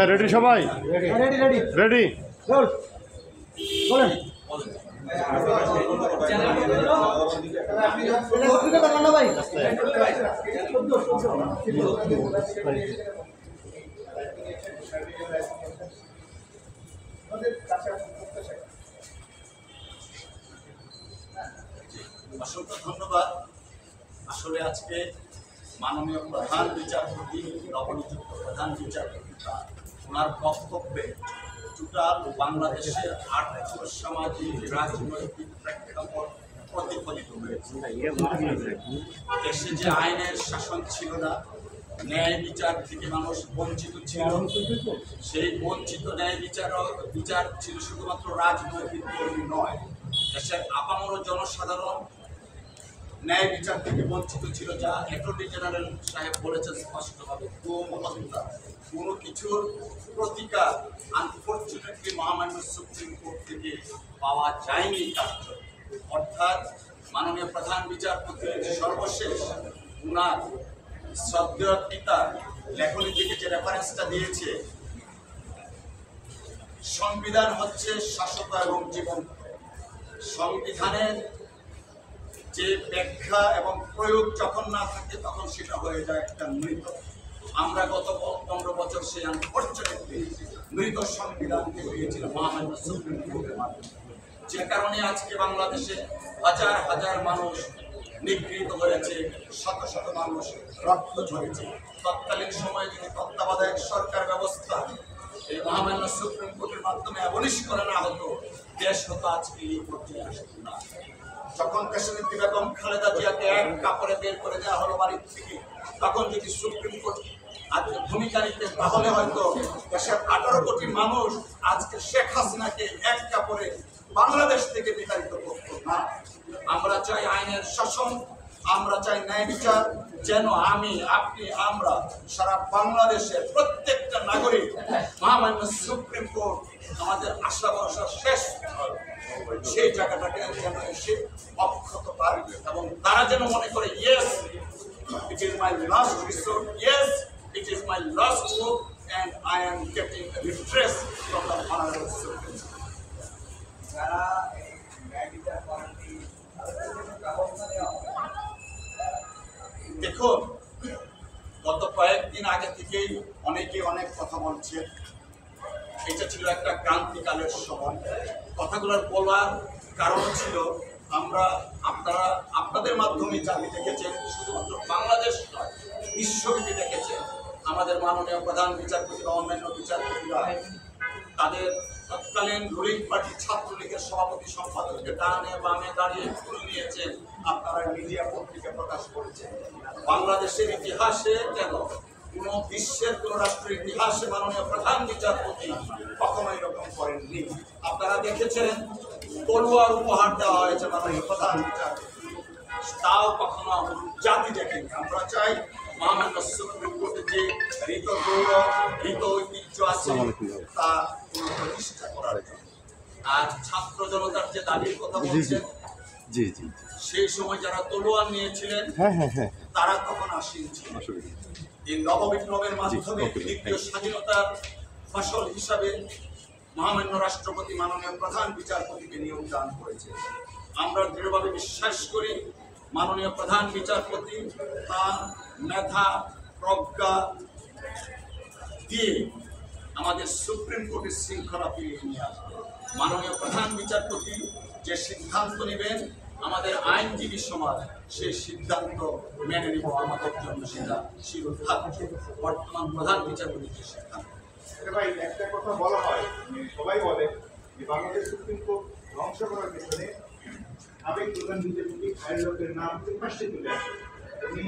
Ready সবাই ready ready ready চল বলেন ভাই অসংখ্য ধন্যবাদ। আসলে আজকে মাননীয় প্রধান বিচারপতি, নবনিযুক্ত প্রধান বিচারপতি ওনার বক্তব্যে টোটাল বাংলাদেশের আর্থিক সামাজিক রাজনৈতিক প্রেক্ষাপট প্রতিফলিত হয়েছে। দেশে যে আইনের শাসন ছিল না, ন্যায় বিচার থেকে মানুষ বঞ্চিত ছিল, সেই বঞ্চিত ন্যায় বিচার ছিল শুধুমাত্র রাজনৈতিক কর্মী নয়, দেশের আপামর জনসাধারণ ন্যায় বিচার থেকে বঞ্চিত ছিল। যা অ্যাটর্নি জেনারেল সাহেব বলেছেন স্পষ্টভাবে, কোনো কিছুর প্রতিকার আনফর্চুনেটলি মহামান্য সুপ্রিম কোর্ট থেকে পাওয়া যায়নি কার্য। অর্থাৎ মাননীয় প্রধান বিচারপতির সর্বশেষ উনার শ্রদ্ধেয় পিতার লেখনী থেকে যে রেফারেন্সটা দিয়েছে, সংবিধান হচ্ছে শাশ্বত এবং জীবন্ত। সংবিধানের যে ব্যাখ্যা এবং প্রয়োগ যখন না থাকে তখন সেটা হয়ে যায় একটা মৃত। আমরা গত 15 বছর সেই আনফর্চুনেটলি মৃত সংবিধানকে পেয়েছিল মহামান্য সুপ্রিম কোর্টের মাধ্যমে, যে কারণে আজকে বাংলাদেশে হাজার হাজার মানুষ নিগৃহীত হয়েছে, শত শত মানুষ রক্ত ঝরেছে। তৎকালীন সময়ে যদি তত্ত্বাবধায়ক সরকার ব্যবস্থা এই মহামান্য সুপ্রিম কোর্টের মাধ্যমে অ্যাবলিশ করে না হতো, দেশ হতো আজকে এই পর্যায়ে আসতো না। যখন দেশনেত্রী বেগম খালেদা জিয়াকে এক কাপড়ে বের করে দেওয়া হলো বাড়ির থেকে, তখন যদি সুপ্রিম কোর্ট আজকে ভূমিকা নিতে, তাহলে হয়তো দেশের 18 কোটি মানুষ আজকে শেখ হাসিনাকে এক কাপড়ে বাংলাদেশ থেকে বিতাড়িত করত না। আমরা চাই আইনের শাসন, আমরা চাই ন্যায় বিচার, যেন আমি, আপনি, আমরা, সারা বাংলাদেশের প্রত্যেকটা নাগরিক মহামান্য সুপ্রিম কোর্ট আমাদের আশা ভরসা শেষ সেই জায়গাটাকে যেন এসে অক্ষত পায় এবং তারা যেন মনে করে, yes it is my last resort, yes it is my last hope and I am getting a redress from the honorable Supreme Court. দেখুন, গত কয়েকদিন আগে থেকেই অনেকে অনেক কথা বলছে। এটা ছিল একটা ক্রান্তিকালের সময়। কথাগুলোর বলার কারণ ছিল, আপনারা আপনাদের মাধ্যমে জাতি দেখেছেন, শুধুমাত্র বাংলাদেশ নয় বিশ্বব্যাপী দেখেছেন আমাদের মাননীয় প্রধান বিচারপতি বা অন্যান্য বিচারপতিরা তাদের তৎকালীন রুলিং পার্টি ছাত্রলীগের সভাপতি সম্পাদককে ডানে বামে দাঁড়িয়ে তুলে নিয়েছেন। আপনারা মিডিয়া পত্রিকা প্রকাশ করেছেন। বাংলাদেশের ইতিহাসে কেন কোন বিশ্বের কোন রাষ্ট্রের ইতিহাসে মাননীয় প্রধান বিচারপতি কখনো এরকম করেননি। আপনারা দেখেছেন তলোয়ার উপহার দেওয়া হয়েছে মাননীয় প্রধান বিচারপতি, তাও কখনো জাতি দেখেনি। আমরা চাই মহামান্য সুপ্রিম কোর্টে যে হৃত গৌরব, হৃত ঐতিহ্য আছে তা প্রতিষ্ঠা করার জন্য। আর ছাত্র জনতার যে দাবির কথা বলছেন, জি জি, সেই সময় যারা তলোয়ার নিয়েছিলেন তারা তখন আসীন ছিল। এই নববিপ্লবের মাধ্যমে দ্বিতীয় স্বাধীনতার ফসল হিসাবে মহামান্য রাষ্ট্রপতি মাননীয় প্রধান বিচারপতিকে নিয়োগ দান করেছে। আমরা দৃঢ়ভাবে বিশ্বাস করি মাননীয় প্রধান বিচারপতি তার মেধা প্রজ্ঞা দিয়ে আমাদের সুপ্রিম কোর্টের শৃঙ্খলা ফিরিয়ে নিয়ে আসবে। মাননীয় প্রধান বিচারপতি যে সিদ্ধান্ত নেবেন, আমাদের আইনজীবী সমাজ সেই সিদ্ধান্ত মেনে নিব। আমাদের জন্য সেটা শিরোধার্য। বর্তমান প্রধান বিচারপতি যে সিদ্ধান্ত। ভাই, একটা কথা বলা হয়, সবাই বলে যে বাংলাদেশ সুপ্রিম কোর্ট ধ্বংস করার পেছনে আবেগ প্রধান বিচারপতি খায়রুল হকের নাম প্রকাশ্যে তুলে আসে। উনি